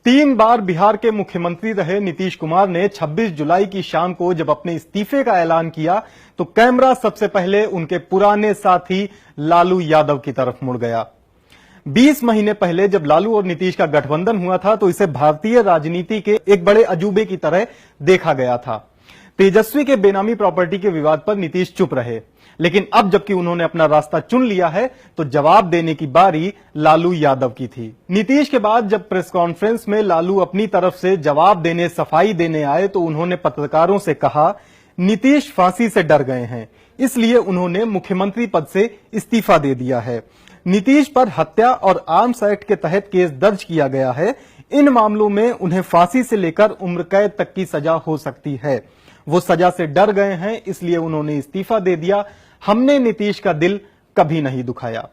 3 बार बिहार के मुख्यमंत्री रहे नीतीश कुमार ने 26 जुलाई की शाम को जब अपने इस्तीफे का ऐलान किया तो कैमरा सबसे पहले उनके पुराने साथी लालू यादव की तरफ मुड़ गया। 20 महीने पहले जब लालू और नीतीश का गठबंधन हुआ था तो इसे भारतीय राजनीति के एक बड़े अजूबे की तरह देखा गया था। तेजस्वी के बेनामी प्रॉपर्टी के विवाद पर नीतीश चुप रहे, लेकिन अब जबकि उन्होंने अपना रास्ता चुन लिया है तो जवाब देने की बारी लालू यादव की थी। नीतीश के बाद जब प्रेस कॉन्फ्रेंस में लालू अपनी तरफ से जवाब देने, सफाई देने आए तो उन्होंने पत्रकारों से कहा नीतीश फांसी से डर गए हैं, इसलिए उन्होंने मुख्यमंत्री पद से इस्तीफा दे दिया है। नीतीश पर हत्या और आर्म्स एक्ट के तहत केस दर्ज किया गया है। इन मामलों में उन्हें फांसी से लेकर उम्र कैद तक की सजा हो सकती है। वो सजा से डर गए हैं, इसलिए उन्होंने इस्तीफा दे दिया। हमने नीतीश का दिल कभी नहीं दुखाया।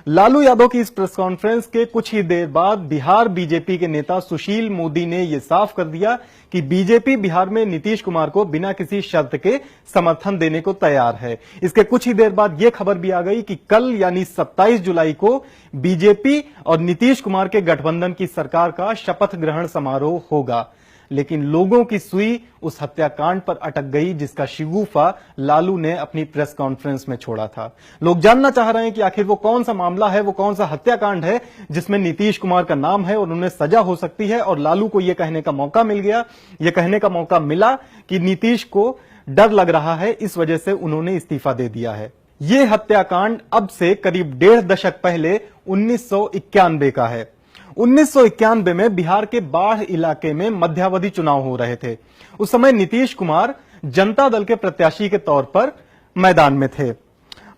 लालू यादव की इस प्रेस कॉन्फ्रेंस के कुछ ही देर बाद बिहार बीजेपी के नेता सुशील मोदी ने यह साफ कर दिया कि बीजेपी बिहार में नीतीश कुमार को बिना किसी शर्त के समर्थन देने को तैयार है। इसके कुछ ही देर बाद यह खबर भी आ गई कि कल यानी 27 जुलाई को बीजेपी और नीतीश कुमार के गठबंधन की सरकार का शपथ ग्रहण समारोह होगा। लेकिन लोगों की सुई उस हत्याकांड पर अटक गई जिसका शिगुफा लालू ने अपनी प्रेस कॉन्फ्रेंस में छोड़ा था। लोग जानना चाह रहे हैं कि आखिर वो कौन सा मामला है, वो कौन सा हत्याकांड है जिसमें नीतीश कुमार का नाम है और उन्हें सजा हो सकती है। और लालू को यह कहने का मौका मिल गया, यह कहने का मौका मिला कि नीतीश को डर लग रहा है, इस वजह से उन्होंने इस्तीफा दे दिया है। यह हत्याकांड अब से करीब 1.5 दशक पहले 1991 का है। 1991 में बिहार के बाढ़ इलाके में मध्यावधि चुनाव हो रहे थे। उस समय नीतीश कुमार जनता दल के प्रत्याशी के तौर पर मैदान में थे।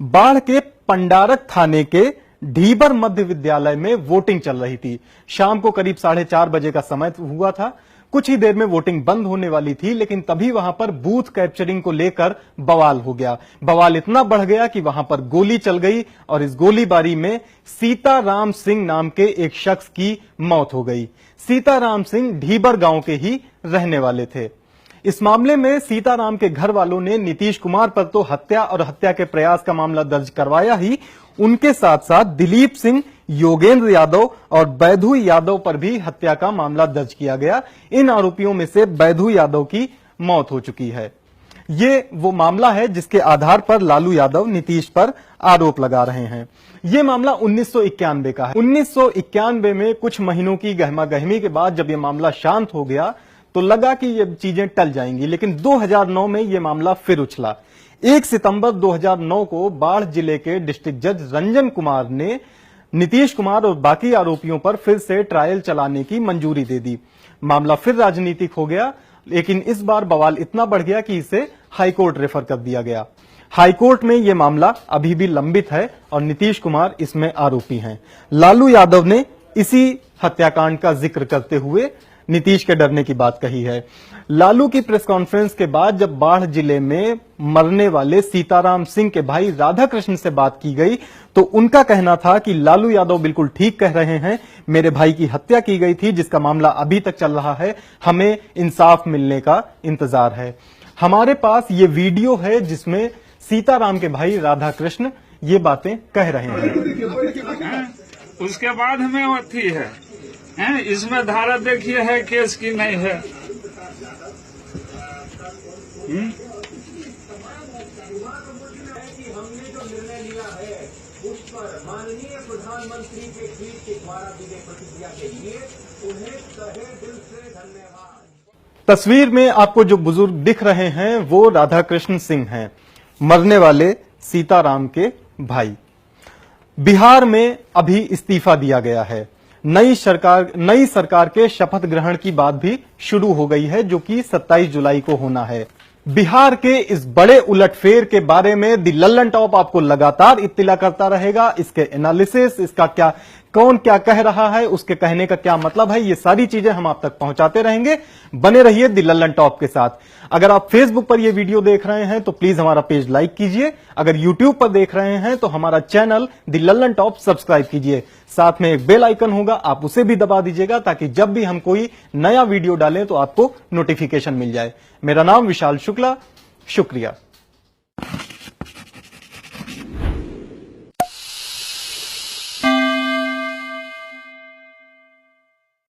बाढ़ के पंडारक थाने के ढीबर मध्य विद्यालय में वोटिंग चल रही थी। शाम को करीब 4:30 बजे का समय हुआ था। कुछ ही देर में वोटिंग बंद होने वाली थी, लेकिन तभी वहां पर बूथ कैप्चरिंग को लेकर बवाल हो गया। बवाल इतना बढ़ गया कि वहां पर गोली चल गई और इस गोलीबारी में सीताराम सिंह नाम के एक शख्स की मौत हो गई। सीताराम सिंह ढीबर गांव के ही रहने वाले थे। इस मामले में सीताराम के घर वालों ने नीतीश कुमार पर तो हत्या और हत्या के प्रयास का मामला दर्ज करवाया ही, उनके साथ साथ दिलीप सिंह, योगेंद्र यादव और बैधू यादव पर भी हत्या का मामला दर्ज किया गया। इन आरोपियों में से बैधू यादव की मौत हो चुकी है। ये वो मामला है जिसके आधार पर लालू यादव नीतीश पर आरोप लगा रहे हैं। ये मामला 1991 का है। 1991 में कुछ महीनों की गहमागहमी के बाद जब ये मामला शांत हो गया तो लगा कि ये चीजें टल जाएंगी, लेकिन 2009 में ये मामला फिर उछला। 1 सितंबर 2009 को बाढ़ जिले के डिस्ट्रिक्ट जज रंजन कुमार ने नीतीश कुमार और बाकी आरोपियों पर फिर से ट्रायल चलाने की मंजूरी दे दी। मामला फिर राजनीतिक हो गया, लेकिन इस बार बवाल इतना बढ़ गया कि इसे हाईकोर्ट रेफर कर दिया गया। हाईकोर्ट में यह मामला अभी भी लंबित है और नीतीश कुमार इसमें आरोपी हैं। लालू यादव ने इसी हत्याकांड का जिक्र करते हुए नीतीश के डरने की बात कही है। लालू की प्रेस कॉन्फ्रेंस के बाद जब बाढ़ जिले में मरने वाले सीताराम सिंह के भाई राधाकृष्ण से बात की गई तो उनका कहना था कि लालू यादव बिल्कुल ठीक कह रहे हैं, मेरे भाई की हत्या की गई थी जिसका मामला अभी तक चल रहा है, हमें इंसाफ मिलने का इंतजार है। हमारे पास ये वीडियो है जिसमें सीताराम के भाई राधाकृष्ण ये बातें कह रहे हैं। उसके बाद हमें अथी है, इसमें धारा देखिए है केस की नहीं है। उस पर माननीय प्रधानमंत्री के ट्वीट के द्वारा दी गई प्रतिक्रिया के लिए उन्हें तहे दिल से धन्यवाद। तस्वीर में आपको जो बुजुर्ग दिख रहे हैं वो राधाकृष्ण सिंह हैं, मरने वाले सीताराम के भाई। बिहार में अभी इस्तीफा दिया गया है। नई सरकार के शपथ ग्रहण की बात भी शुरू हो गई है जो कि 27 जुलाई को होना है। बिहार के इस बड़े उलटफेर के बारे में दी लल्लन टॉप आपको लगातार इत्तिला करता रहेगा। इसके एनालिसिस, इसका क्या, कौन क्या कह रहा है, उसके कहने का क्या मतलब है, ये सारी चीजें हम आप तक पहुंचाते रहेंगे। बने रहिए दी लल्लन टॉप के साथ। अगर आप फेसबुक पर ये वीडियो देख रहे हैं तो प्लीज हमारा पेज लाइक कीजिए। अगर यूट्यूब पर देख रहे हैं तो हमारा चैनल दी लल्लन टॉप सब्सक्राइब कीजिए। साथ में एक बेल आइकन होगा, आप उसे भी दबा दीजिएगा ताकि जब भी हम कोई नया वीडियो डालें तो आपको नोटिफिकेशन मिल जाए। मेरा नाम विशाल शुक्ला, शुक्रिया।